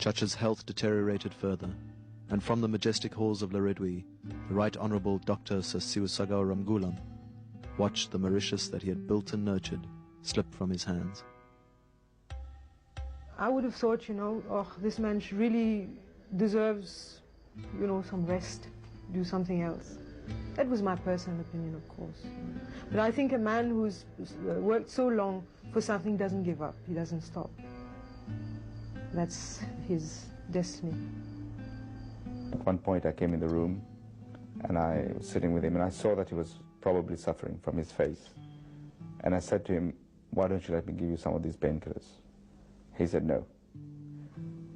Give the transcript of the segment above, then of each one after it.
Chacha's health deteriorated further, and from the majestic halls of Laredwi, the Right Honourable Dr. Sir Seewoosagur Ramgoolam watched the Mauritius that he had built and nurtured slip from his hands. I would have thought, oh, this man really deserves, some rest, do something else. That was my personal opinion, of course. But I think a man who's worked so long for something doesn't give up, he doesn't stop. That's his destiny. At one point I came in the room and I was sitting with him and I saw that he was probably suffering from his face. And I said to him, why don't you let me give you some of these painkillers? He said no.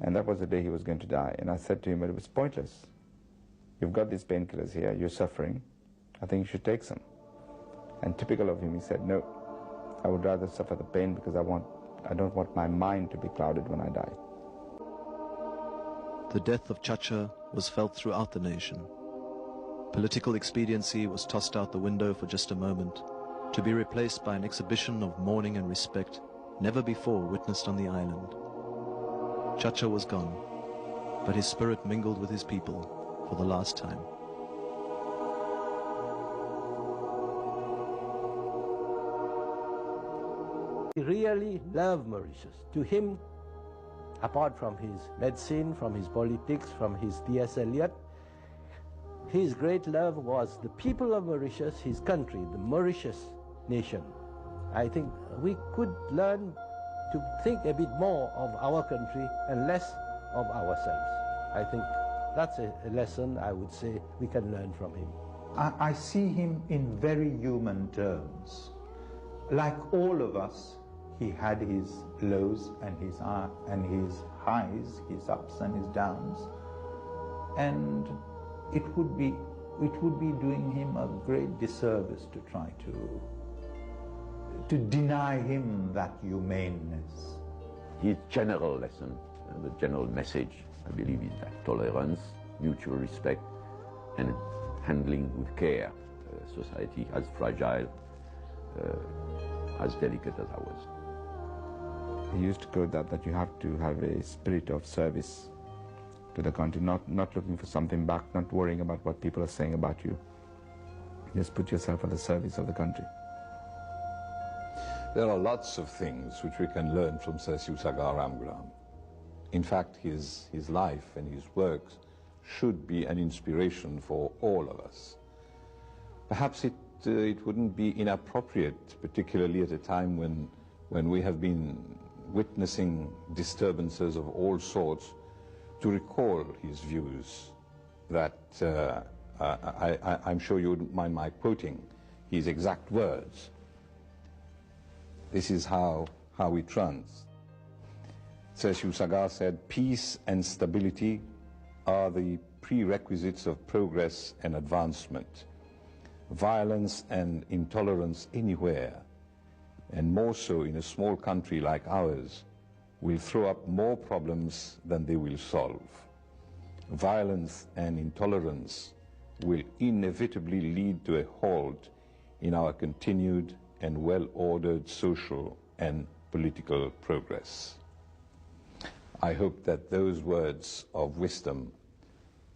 And that was the day he was going to die. And I said to him, it was pointless. You've got these painkillers here, you're suffering. I think you should take some. And typical of him, he said, no, I would rather suffer the pain because I don't want my mind to be clouded when I die. The death of Chacha was felt throughout the nation. Political expediency was tossed out the window for just a moment, to be replaced by an exhibition of mourning and respect never before witnessed on the island. Chacha was gone, but his spirit mingled with his people for the last time. He really loved Mauritius. To him, apart from his medicine, from his politics, from his T.S. Eliot, his great love was the people of Mauritius, his country, the Mauritius nation. I think we could learn to think a bit more of our country and less of ourselves. I think that's a lesson I would say we can learn from him. I see him in very human terms. Like all of us, he had his lows and his highs, his ups and his downs. And it would be doing him a great disservice to try to deny him that humaneness. His general lesson, the general message, I believe, is that tolerance, mutual respect, and handling with care a society as fragile, as delicate as ours. He used to quote that you have to have a spirit of service to the country, not looking for something back, not worrying about what people are saying about you. Just put yourself at the service of the country. There are lots of things which we can learn from Sir Seewoosagur Ramgoolam. In fact, his life and his works should be an inspiration for all of us. Perhaps it wouldn't be inappropriate, particularly at a time when we have been witnessing disturbances of all sorts, to recall his views that I'm sure you wouldn't mind my quoting his exact words. This is how it runs. Sir Seewoosagur said, peace and stability are the prerequisites of progress and advancement. Violence and intolerance anywhere, and more so in a small country like ours, will throw up more problems than they will solve. Violence and intolerance will inevitably lead to a halt in our continued and well-ordered social and political progress. I hope that those words of wisdom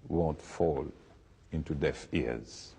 won't fall into deaf ears.